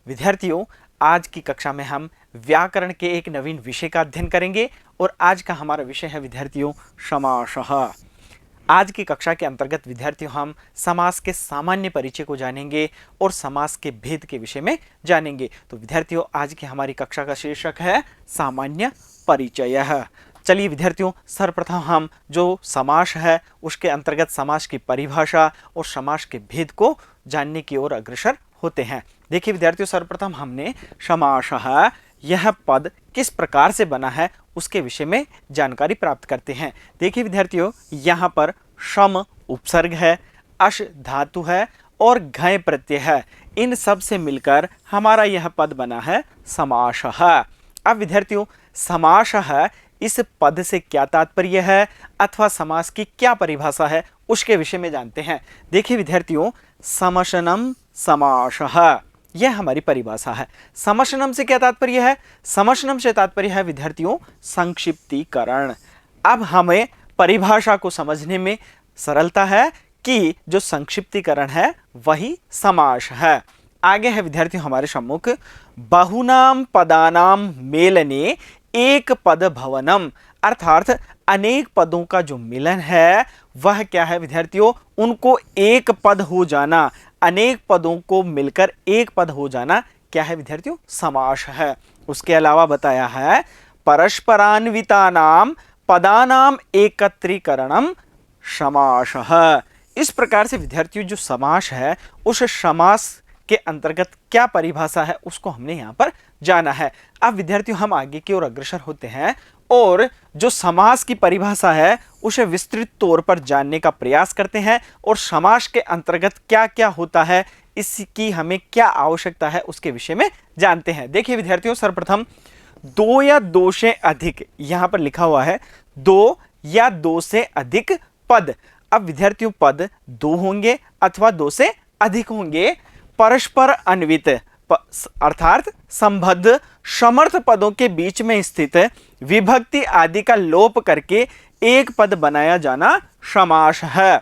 विद्यार्थियों, आज की कक्षा में हम व्याकरण के एक नवीन विषय का अध्ययन करेंगे और आज का हमारा विषय है विद्यार्थियों समासः। आज की कक्षा के अंतर्गत विद्यार्थियों हम समास के सामान्य परिचय को जानेंगे और समास के भेद के विषय में जानेंगे। तो विद्यार्थियों, आज की हमारी कक्षा का शीर्षक है सामान्य परिचय। चलिए विद्यार्थियों, सर्वप्रथम हम जो समास है उसके अंतर्गत समास की परिभाषा और समास के भेद को जानने की ओर अग्रसर होते हैं। देखिए विद्यार्थियों, सर्वप्रथम हमने समासः यह पद किस प्रकार से बना है उसके विषय में जानकारी प्राप्त करते हैं। देखिए विद्यार्थियों, यहाँ पर सम उपसर्ग है, अश धातु है और घय प्रत्यय है। इन सब से मिलकर हमारा यह पद बना है समासः। अब विद्यार्थियों, समासः इस पद से क्या तात्पर्य है अथवा समास की क्या परिभाषा है उसके विषय में जानते हैं। देखिए विद्यार्थियों, समशनम समासः यह हमारी परिभाषा है। समशनम से क्या तात्पर्य है? समशनम से तात्पर्य है विद्यार्थियों संक्षिप्तीकरण। अब हमें परिभाषा को समझने में सरलता है कि जो संक्षिप्तीकरण है वही समास है। आगे है विद्यार्थियों हमारे सम्मुख बहुनाम पदानाम मेलने एक पद भवनम, अर्थात अनेक पदों का जो मिलन है वह क्या है विद्यार्थियों, उनको एक पद हो जाना, अनेक पदों को मिलकर एक पद हो जाना क्या है विद्यार्थियों, समास है। उसके अलावा बताया है परस्परान्वितानाम पदानाम एकत्रीकरणम समासः। इस प्रकार से विद्यार्थियों जो समास है उस समास के अंतर्गत क्या परिभाषा है उसको हमने यहाँ पर जाना है। अब विद्यार्थियों हम आगे की ओर अग्रसर होते हैं और जो समास की परिभाषा है उसे विस्तृत तौर पर जानने का प्रयास करते हैं और समास के अंतर्गत क्या क्या होता है, इसकी हमें क्या आवश्यकता है उसके विषय में जानते हैं। देखिए विद्यार्थियों, सर्वप्रथम दो या दो से अधिक, यहां पर लिखा हुआ है दो या दो से अधिक पद। अब विद्यार्थियों पद दो होंगे अथवा दो से अधिक होंगे, परस्पर अन्वित अर्थात संबद्ध समर्थ पदों के बीच में स्थित विभक्ति आदि का लोप करके एक पद बनाया जाना समास है।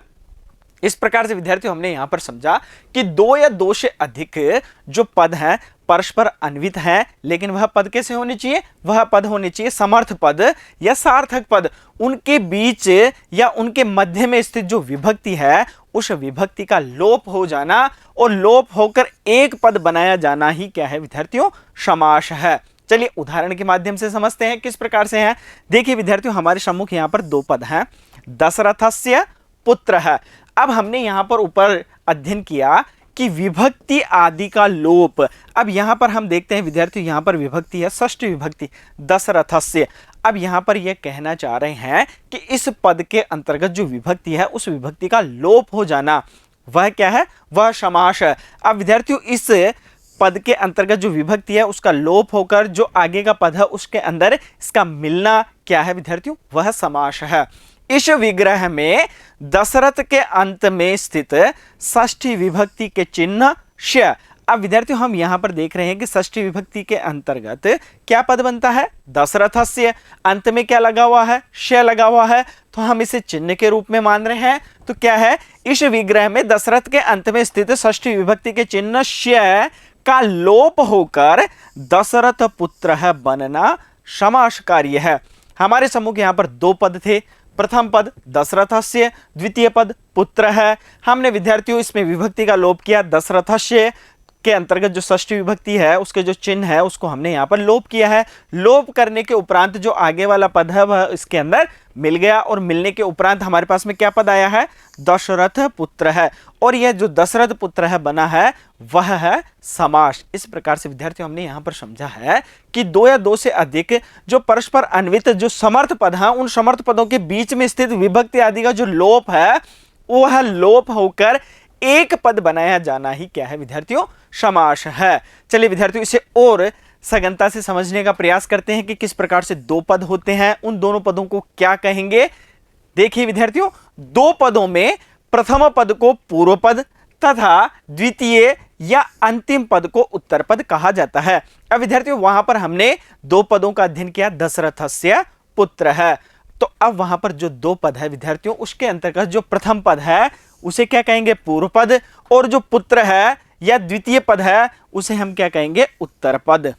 इस प्रकार से विद्यार्थियों हमने यहां पर समझा कि दो या दो से अधिक जो पद हैं परस्पर अन्वित हैं, लेकिन वह पद कैसे होने चाहिए, वह पद होने चाहिए समर्थ पद या सार्थक पद। उनके बीच या उनके मध्य में स्थित जो विभक्ति है उस विभक्ति का लोप हो जाना और लोप होकर एक पद बनाया जाना ही क्या है विद्यार्थियों, समास है। चलिए उदाहरण के माध्यम से समझते हैं किस प्रकार से है। देखिए विद्यार्थियों हमारे सम्मुख यहाँ पर दो पद हैं, दशरथस्य पुत्र है। अब हमने यहाँ पर ऊपर अध्ययन किया कि विभक्ति आदि का लोप। अब यहाँ पर हम देखते हैं विद्यार्थियों, यहाँ पर विभक्ति है षष्ठी विभक्ति दशरथस्य। अब यहाँ पर यह कहना चाह रहे हैं कि इस पद के अंतर्गत जो विभक्ति है उस विभक्ति का लोप हो जाना वह क्या है, वह समास है। अब विद्यार्थियों इस पद के अंतर्गत जो विभक्ति है उसका लोप होकर जो आगे का पद है उसके अंदर इसका मिलना क्या है विद्यार्थियों, वह समास है। इस विग्रह में दशरथ के अंत में स्थित षष्ठी विभक्ति के चिन्ह श। अब विद्यार्थियों हम यहां पर देख रहे हैं कि षष्ठी विभक्ति के अंतर्गत क्या पद बनता है, दशरथस्य। अंत में क्या लगा हुआ है, श लगा हुआ है, तो हम इसे चिन्ह के रूप में मान रहे हैं। तो क्या है, इस विग्रह में दशरथ के अंत में स्थित षष्ठी विभक्ति के चिन्ह श का लोप होकर दशरथ पुत्र है बनना समास कार्य है। हमारे सम्मुख यहाँ पर दो पद थे, प्रथम पद दशरथस्य, द्वितीय पद पुत्र है। हमने विद्यार्थियों इसमें विभक्ति का लोप किया, दशरथस्य के अंतर्गत जो षष्ठी विभक्ति है उसके जो चिन्ह है उसको हमने यहाँ पर लोप किया है। लोप करने के उपरांत जो आगे वाला पद है वह इसके अंदर मिल गया और मिलने के उपरांत हमारे पास में क्या पद आया है, दशरथ पुत्र है। और यह जो दशरथ पुत्र है बना है वह है समास। इस प्रकार से विद्यार्थियों हमने यहाँ पर समझा है कि दो या दो से अधिक जो परस्पर अन्वित जो समर्थ पद हैं उन समर्थ पदों के बीच में स्थित विभक्ति आदि का जो लोप है वह लोप होकर एक पद बनाया जाना ही क्या है विद्यार्थियों, समास है। चलिए विद्यार्थियों इसे और सघनता से समझने का प्रयास करते हैं कि किस प्रकार से दो पद होते हैं, उन दोनों पदों को क्या कहेंगे। देखिए विद्यार्थियों, दो पदों में प्रथम पद को पूर्व पद तथा द्वितीय या अंतिम पद को उत्तर पद कहा जाता है। अब विद्यार्थियों वहां पर हमने दो पदों का अध्ययन किया, दशरथस्य पुत्र है। तो अब वहां पर जो दो पद है विद्यार्थियों उसके अंतर्गत जो प्रथम पद है उसे क्या कहेंगे, पूर्व पद, और जो पुत्र है या द्वितीय पद है उसे हम क्या कहेंगे, उत्तर पद।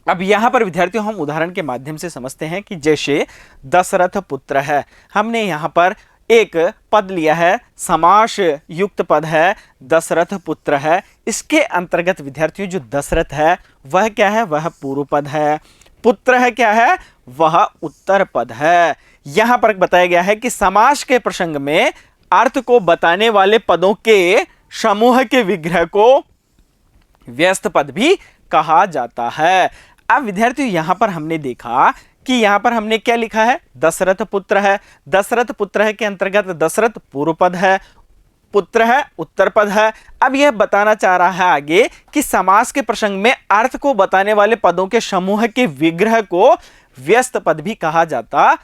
अब यहां पर विद्यार्थियों हम उदाहरण के माध्यम से समझते हैं कि जैसे दशरथ पुत्र है, हमने यहां पर एक पद लिया है, समास युक्त पद है, दशरथ पुत्र है। इसके अंतर्गत विद्यार्थियों जो दशरथ है वह क्या है, वह पूर्व पद है, पुत्र है क्या है, वह उत्तर पद है। यहां पर बताया गया है कि समास के प्रसंग में अर्थ को बताने वाले पदों के समूह के विग्रह को व्यस्त पद भी कहा जाता है। अब विद्यार्थियों यहां पर हमने देखा कि यहां पर हमने क्या लिखा है, दशरथ पुत्र है। दशरथ पुत्र है के अंतर्गत दशरथ पूर्व पद है, पुत्र है उत्तर पद है। अब यह बताना चाह रहा है आगे कि समास के प्रसंग में अर्थ को बताने वाले पदों के समूह के विग्रह को व्यस्त पद भी कहा जाता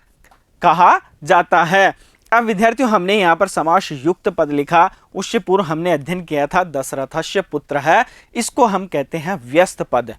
है। अब विद्यार्थियों हमने यहां पर समास युक्त पद लिखा, उससे पूर्व हमने अध्ययन किया था दशरथस्य पुत्र है, इसको हम कहते हैं व्यस्त पद।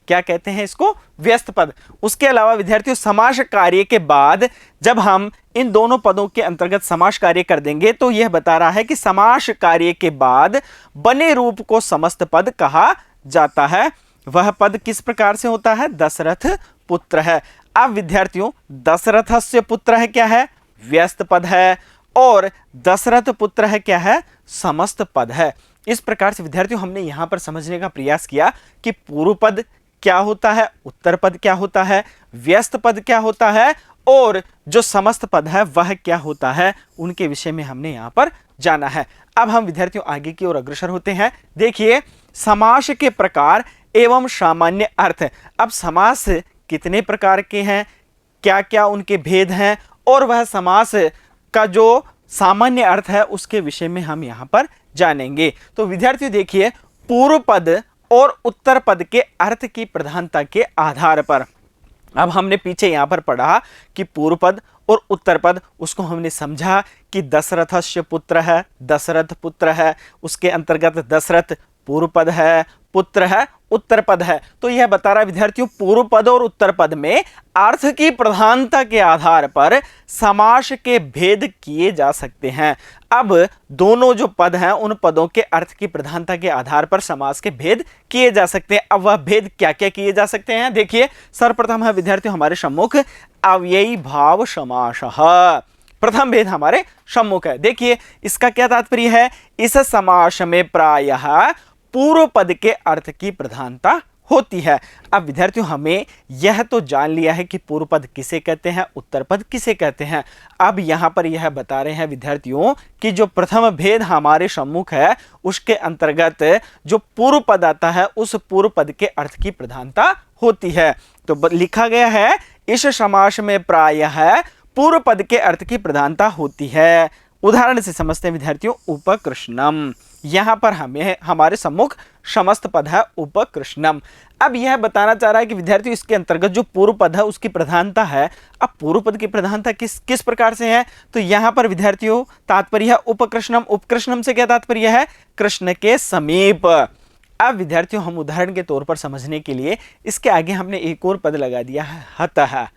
क्या कहते हैं इसको, व्यस्त पद। उसके अलावा विद्यार्थियों समास कार्य के बाद जब हम इन दोनों पदों के अंतर्गत समास कार्य कर देंगे तो यह बता रहा है कि समास कार्य के बाद बने रूप को समस्त पद कहा जाता है। वह पद किस प्रकार से होता है, दशरथ पुत्र है। अब विद्यार्थियों दशरथस्य पुत्र है क्या है, व्यस्त पद है, और दशरथ पुत्र है क्या है, समस्त पद है। इस प्रकार से विद्यार्थियों हमने यहां पर समझने का प्रयास किया कि पूर्व पद क्या होता है, उत्तर पद क्या होता है, व्यस्त पद क्या होता है, और जो समस्त पद है वह क्या होता है, उनके विषय में हमने यहां पर जाना है। अब हम विद्यार्थियों आगे की ओर अग्रसर होते हैं। देखिए समास के प्रकार एवं सामान्य अर्थ। अब समास कितने प्रकार के हैं, क्या क्या उनके भेद हैं, और वह समास का जो सामान्य अर्थ है उसके विषय में हम यहां पर जानेंगे। तो विद्यार्थियों देखिए, पूर्व पद और उत्तर पद के अर्थ की प्रधानता के आधार पर, अब हमने पीछे यहां पर पढ़ा कि पूर्व पद और उत्तर पद, उसको हमने समझा कि दशरथस्य पुत्र है, दशरथ पुत्र है, उसके अंतर्गत दशरथ पूर्व पद है, पुत्र है, उत्तर पद है। तो यह बता रहा विद्यार्थियों पूर्व पद और उत्तर पद में अर्थ की प्रधानता के आधार पर समास के भेद किए जा सकते हैं। अब दोनों जो पद हैं उन पदों के अर्थ की प्रधानता के आधार पर समास के भेद किए जा सकते हैं। अब वह भेद क्या क्या किए जा सकते हैं, देखिए सर्वप्रथम है विद्यार्थियों हमारे सम्मुख अव्ययी भाव समासः। प्रथम भेद हमारे सम्मुख है। देखिए इसका क्या तात्पर्य है, इस समास में प्रायः पूर्व पद के अर्थ की प्रधानता होती है। अब विद्यार्थियों हमें यह तो जान लिया है कि पूर्व पद किसे कहते हैं, उत्तर पद किसे कहते हैं। अब यहां पर यह बता रहे हैं विद्यार्थियों कि जो प्रथम भेद हमारे सम्मुख है उसके अंतर्गत जो पूर्व पद आता है उस पूर्व पद के अर्थ की प्रधानता होती है। तो लिखा गया है इस समास में प्रायः पूर्व पद के अर्थ की प्रधानता होती है। उदाहरण से समझते हैं विद्यार्थियों, उपकृष्णम। यहां पर हमें हमारे सम्मुख समस्त पद है उपकृष्णम। अब यह बताना चाह रहा है कि विद्यार्थियों इसके अंतर्गत जो पूर्व पद है उसकी प्रधानता है। अब पूर्व पद की प्रधानता किस प्रकार से है, तो यहां पर विद्यार्थियों तात्पर्य है उपकृष्णम। उपकृष्णम से क्या तात्पर्य है, कृष्ण के समीप। अब विद्यार्थियों हम उदाहरण के तौर पर समझने के लिए इसके आगे हमने एक और पद लगा दिया है हतः।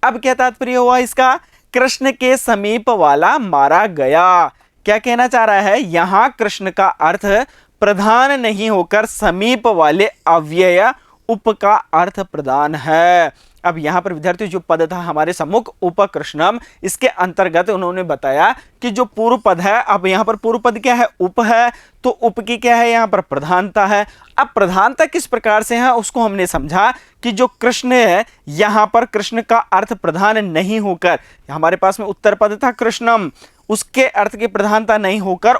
अब क्या तात्पर्य हुआ इसका, कृष्ण के समीप वाला मारा गया। क्या कहना चाह रहा है, यहां कृष्ण का अर्थ प्रधान नहीं होकर समीप वाले अव्यय उप का अर्थ प्रदान है। अब यहां पर विद्यार्थियों जो पद था हमारे सम्मुख उपकृष्णम, इसके अंतर्गत उन्होंने बताया कि जो पूर्व पद है, अब यहां पर पूर्व पद क्या है, उप है, तो उप की क्या है यहां पर प्रधानता है। अब प्रधानता किस प्रकार से है उसको हमने समझा कि जो कृष्ण है यहां पर कृष्ण का अर्थ प्रधान नहीं होकर, हमारे पास में उत्तर पद था कृष्णम, उसके अर्थ की प्रधानता नहीं होकर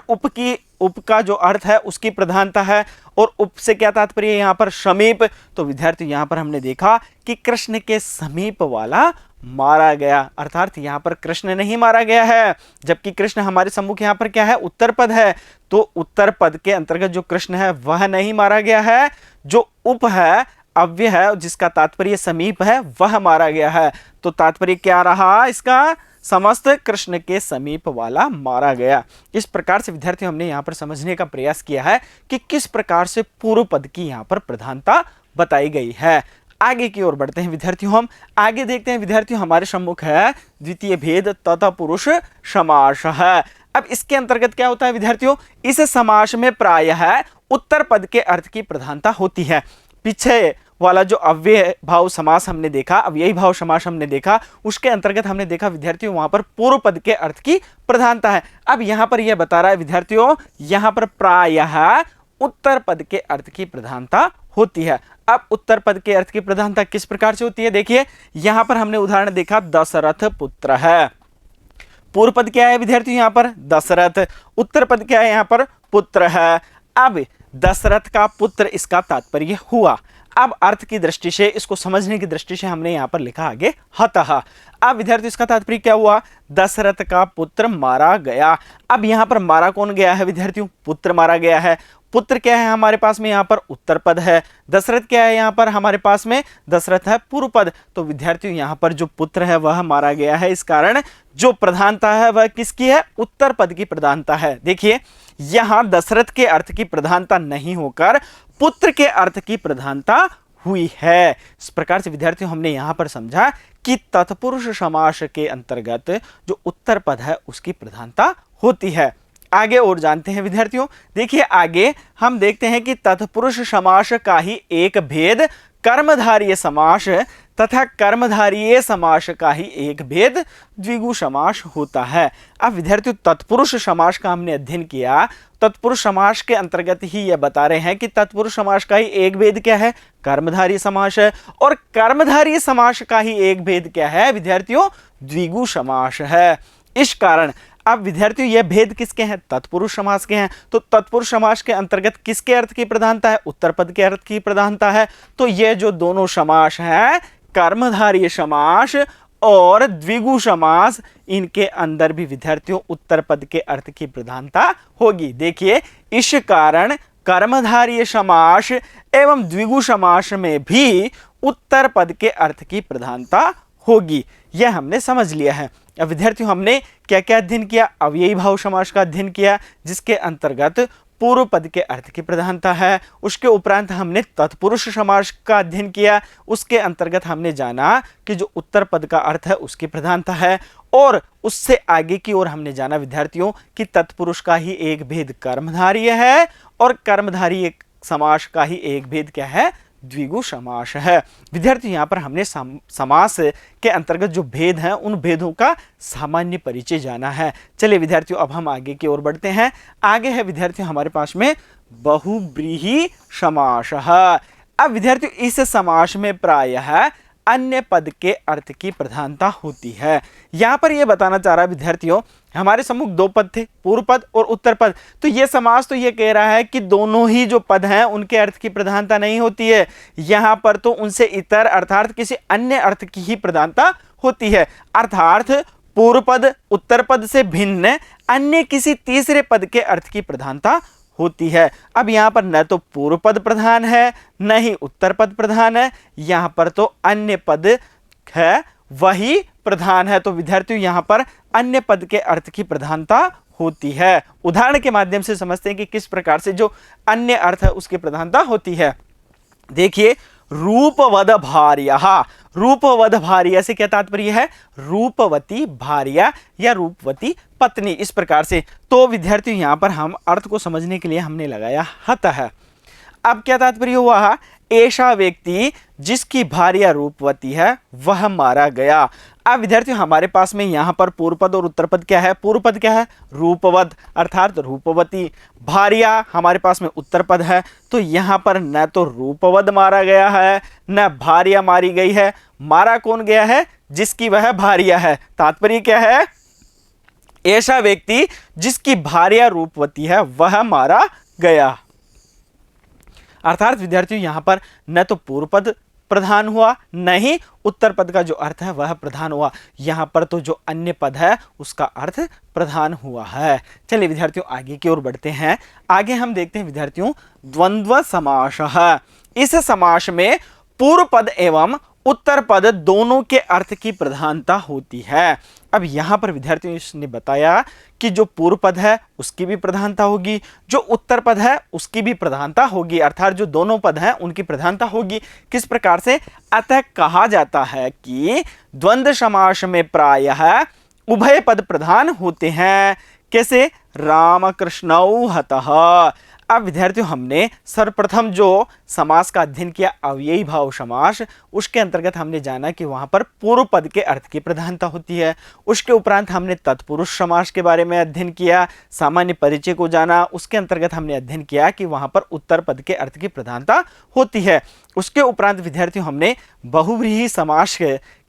उप का जो अर्थ है उसकी प्रधानता है। और उप से क्या तात्पर्य है यहां पर, समीप। तो विद्यार्थी यहां पर हमने देखा कि कृष्ण के समीप वाला मारा गया, अर्थात यहां पर कृष्ण नहीं मारा गया है, जबकि कृष्ण हमारे सम्मुख यहां पर क्या है, उत्तर पद है। तो उत्तर पद के अंतर्गत जो कृष्ण है वह नहीं मारा गया है, जो उप है अव्यय है जिसका तात्पर्य समीप है वह मारा गया है। तो तात्पर्य क्या रहा इसका, समस्त कृष्ण के समीप वाला मारा गया। इस प्रकार से विद्यार्थी हमने यहाँ पर समझने का प्रयास किया है कि किस प्रकार से पूर्व पद की यहाँ पर प्रधानता बताई गई है। आगे की ओर बढ़ते हैं विद्यार्थियों, हम आगे देखते हैं विद्यार्थियों हमारे सम्मुख है द्वितीय भेद तत्पुरुष समास है। अब इसके अंतर्गत क्या होता है विद्यार्थियों, इस समास में प्रायः उत्तर पद के अर्थ की प्रधानता होती है। पीछे वाला जो अव्यय भाव समास हमने देखा, अव्ययी भाव समास हमने देखा, उसके अंतर्गत हमने देखा विद्यार्थियों वहां पर पूर्व पद के अर्थ की प्रधानता है। अब यहां पर यह बता रहा है विद्यार्थियों, यहां पर प्रायः उत्तर पद के अर्थ की प्रधानता होती है। अब उत्तर पद के अर्थ की प्रधानता किस प्रकार से होती है, देखिए यहां पर हमने उदाहरण देखा, दशरथ पुत्र है। पूर्व पद क्या है विद्यार्थियों, यहां पर दशरथ, उत्तर पद क्या है, यहां पर पुत्र है। अब दशरथ का पुत्र इसका तात्पर्य हुआ। अब अर्थ की दृष्टि से, इसको समझने की दृष्टि से हमने यहां पर लिखा आगे हतः। अब विद्यार्थी इसका तात्पर्य क्या हुआ, दशरथ का पुत्र मारा गया। अब यहां पर मारा कौन गया है विद्यार्थियों, पुत्र मारा गया है। पुत्र क्या है हमारे पास में, यहां पर उत्तर पद है। दशरथ क्या है यहां पर हमारे पास में, दशरथ है पूर्व पद। तो विद्यार्थियों यहां पर जो पुत्र है वह मारा गया है, इस कारण जो प्रधानता है वह किसकी है, उत्तर पद की प्रधानता है। देखिए यहां दशरथ के अर्थ की प्रधानता नहीं होकर पुत्र के अर्थ की प्रधानता हुई है। इस प्रकार से विद्यार्थियों हमने यहां पर समझा कि तत्पुरुष समास के अंतर्गत जो उत्तर पद है उसकी प्रधानता होती है। आगे और जानते हैं विद्यार्थियों, देखिए आगे हम देखते हैं कि तत्पुरुष समास का ही एक भेद कर्मधारय समास तथा कर्मधारय समास का ही एक भेद द्विगु समास होता है। अब विद्यार्थियों तत्पुरुष समास का हमने अध्ययन किया, तत्पुरुष समास के अंतर्गत ही यह बता रहे हैं कि तत्पुरुष समास का ही एक भेद क्या है, कर्मधारय समास है, और कर्मधारय समास का ही एक भेद क्या है विद्यार्थियों, द्विगु समास है। इस कारण अब विद्यार्थियों यह भेद किसके हैं, तत्पुरुष समास के हैं। तो तत्पुरुष समास के अंतर्गत किसके अर्थ की प्रधानता है, उत्तर पद के अर्थ की प्रधानता है। तो ये जो दोनों समास हैं, कर्मधारय समास और द्विगु समास, इनके अंदर भी विद्यार्थियों उत्तर पद के अर्थ की प्रधानता होगी। देखिए इस कारण कर्मधारय समास एवं द्विगु समास में भी उत्तर पद के अर्थ की प्रधानता होगी, यह हमने समझ लिया है। अब विद्यार्थियों हमने क्या क्या अध्ययन किया, अव्ययी भाव समास का अध्ययन किया जिसके अंतर्गत पूर्व पद के अर्थ की प्रधानता है। उसके उपरांत हमने तत्पुरुष समास का अध्ययन किया, उसके अंतर्गत हमने जाना कि जो उत्तर पद का अर्थ है उसकी प्रधानता है। और उससे आगे की ओर हमने जाना विद्यार्थियों कि तत्पुरुष का ही एक भेद कर्मधारय है और कर्मधारय समास का ही एक भेद क्या है, द्विगु समास है। विद्यार्थी यहां पर हमने समास के अंतर्गत जो भेद हैं उन भेदों का सामान्य परिचय जाना है। चलिए विद्यार्थियों अब हम आगे की ओर बढ़ते हैं। आगे है विद्यार्थियों हमारे पास में बहुव्रीहि समास। अब विद्यार्थियों इस समास में प्रायः अन्य पद के अर्थ की प्रधानता होती है। यहां पर यह बताना चाह रहा है विद्यार्थियों, हमारे सम्मुख दो पद थे, पूर्व पद और उत्तर पद। तो यह समास तो यह कह रहा है कि दोनों ही जो पद हैं उनके अर्थ की प्रधानता नहीं होती है, यहां पर तो उनसे इतर अर्थात किसी अन्य अर्थ की ही प्रधानता होती है। अर्थात पूर्व पद उत्तर पद से भिन्न अन्य किसी तीसरे पद के अर्थ की प्रधानता होती है। अब यहां पर न तो पूर्व पद प्रधान है न ही उत्तर पद प्रधान है, यहां पर तो अन्य पद है वही प्रधान है। तो विद्यार्थियों यहां पर अन्य पद के अर्थ की प्रधानता होती है। उदाहरण के माध्यम से समझते हैं कि किस प्रकार से जो अन्य अर्थ है उसकी प्रधानता होती है। देखिए रूपवद भार्या, रूपवद भार्या से क्या तात्पर्य है, रूपवती भार्या या रूपवती पत्नी, इस प्रकार से। तो विद्यार्थियों यहां पर हम अर्थ को समझने के लिए हमने लगाया हतः। अब क्या तात्पर्य हुआ, ऐसा व्यक्ति जिसकी भार्या रूपवती है वह मारा गया। अब विद्यार्थियों हमारे पास में यहां पर पूर्व पद और उत्तर पद क्या है, पूर्व पद क्या है, रूपवद अर्थात रूपवती, भार्या हमारे पास में उत्तर पद है। तो यहां पर न तो रूपवद मारा गया है न भार्या मारी गई है, मारा कौन गया है, जिसकी वह भार्या है। तात्पर्य क्या है, ऐसा व्यक्ति जिसकी भार्या रूपवती है वह मारा गया। अर्थात विद्यार्थियों यहां पर न तो पूर्व पद प्रधान हुआ न ही उत्तर पद का जो अर्थ है वह प्रधान हुआ, यहां पर तो जो अन्य पद है उसका अर्थ प्रधान हुआ है। चलिए विद्यार्थियों आगे की ओर बढ़ते हैं। आगे हम देखते हैं विद्यार्थियों द्वंद्व समास। इस समास में पूर्व पद एवं उत्तर पद दोनों के अर्थ की प्रधानता होती है। अब यहां पर विद्यार्थियों इसने बताया कि जो पूर्व पद है उसकी भी प्रधानता होगी, जो उत्तर पद है उसकी भी प्रधानता होगी, अर्थात जो दोनों पद हैं उनकी प्रधानता होगी। किस प्रकार से, अतः कहा जाता है कि द्वंद्व समास में प्रायः उभय पद प्रधान होते हैं। कैसे, रामकृष्णौ हतः। अब विद्यार्थियों हमने सर्वप्रथम जो समास का अध्ययन किया अव्ययी भाव समास, उसके अंतर्गत हमने जाना कि वहां पर पूर्व पद के अर्थ की प्रधानता होती है। उसके उपरांत हमने तत्पुरुष समास के बारे में अध्ययन किया, सामान्य परिचय को जाना, उसके अंतर्गत हमने अध्ययन किया कि वहां पर उत्तर पद के अर्थ की प्रधानता होती है। उसके उपरांत विद्यार्थियों हमने बहुव्रीहि समास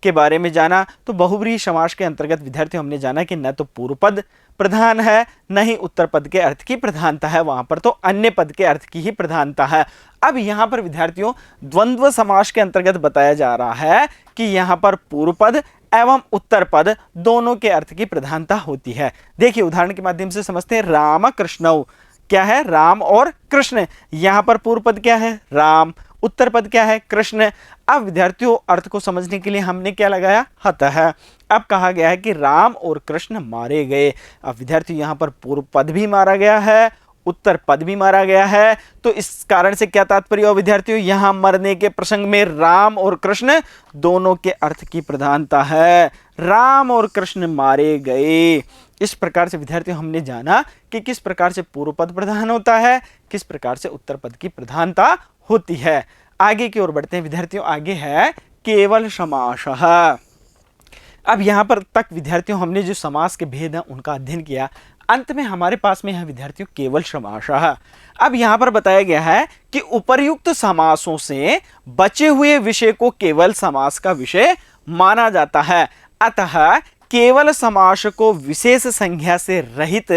के बारे में जाना। तो बहुव्रीहि समास के अंतर्गत विद्यार्थियों हमने जाना कि न तो पूर्व पद प्रधान है न ही उत्तर पद के अर्थ की प्रधानता है, वहां पर तो अन्य पद के अर्थ की ही प्रधानता है। अब यहां पर विद्यार्थियों द्वंद्व समास के अंतर्गत बताया जा रहा है कि यहां पर पूर्व पद एवं उत्तर पद दोनों के अर्थ की प्रधानता होती है। देखिए उदाहरण के माध्यम से समझते हैं। राम कृष्णौ, क्या है? राम और कृष्ण। यहां पर पूर्व पद क्या है? राम। उत्तर पद क्या है? कृष्ण। अब विद्यार्थियों अर्थ को समझने के लिए हमने क्या लगाया? हतः। अब कहा गया है कि राम और कृष्ण मारे गए। अब विद्यार्थियों यहां पर पूर्व पद भी मारा गया है, उत्तर पद भी मारा गया है। तो इस कारण से क्या तात्पर्य हो विद्यार्थियों? यहां मरने के प्रसंग में राम और कृष्ण दोनों के अर्थ की प्रधानता है। राम और कृष्ण मारे गए। इस प्रकार से विद्यार्थियों हमने जाना कि किस प्रकार से पूर्व पद प्रधान होता है, किस प्रकार से उत्तर पद की प्रधानता होती है। आगे की ओर बढ़ते हैं विद्यार्थियों। आगे है केवल समासः। अब यहां पर तक विद्यार्थियों हमने जो समास के भेद हैं उनका अध्ययन किया। अंत में हमारे पास में है विद्यार्थियों केवल समासः। अब यहां पर बताया गया है कि उपर्युक्त समासों से बचे हुए विषय को केवल समास का विषय माना जाता है। अतः केवल समास को विशेष संज्ञा से रहित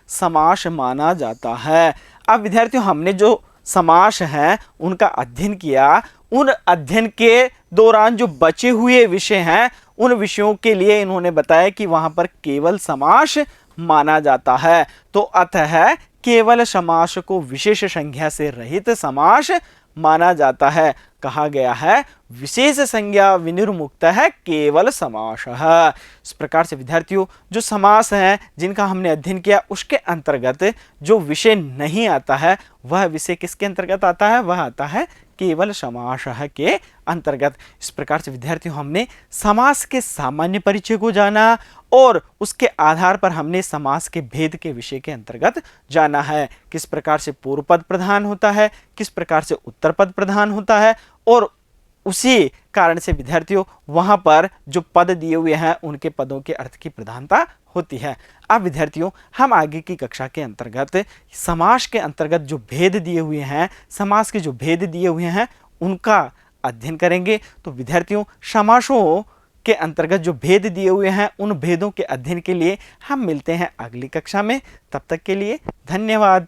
समास माना जाता है। अब विद्यार्थियों हमने जो समास हैं उनका अध्ययन किया। उन अध्ययन के दौरान जो बचे हुए विषय हैं उन विषयों के लिए इन्होंने बताया कि वहां पर केवल समास माना जाता है। तो अतः केवल समास को विशेष संज्ञा से रहित समास माना जाता है। कहा गया है विशेष संज्ञा विनिर्मुक्त है केवल समासः। इस प्रकार से विद्यार्थियों जो समास हैं जिनका हमने अध्ययन किया उसके अंतर्गत जो विषय नहीं आता है वह विषय किसके अंतर्गत आता है? वह आता है केवल समासः के अंतर्गत। इस प्रकार से विद्यार्थियों हमने समास के सामान्य परिचय को जाना और उसके आधार पर हमने समास के भेद के विषय के अंतर्गत जाना है। किस प्रकार से पूर्व पद प्रधान होता है, किस प्रकार से उत्तर पद प्रधान होता है, और उसी कारण से विद्यार्थियों वहां पर जो पद दिए हुए हैं उनके पदों के अर्थ की प्रधानता होती है। अब विद्यार्थियों हम आगे की कक्षा के अंतर्गत समास के अंतर्गत जो भेद दिए हुए हैं, समास के जो भेद दिए हुए हैं उनका अध्ययन करेंगे। तो विद्यार्थियों समासों के अंतर्गत जो भेद दिए हुए हैं उन भेदों के अध्ययन के लिए हम मिलते हैं अगली कक्षा में। तब तक के लिए धन्यवाद।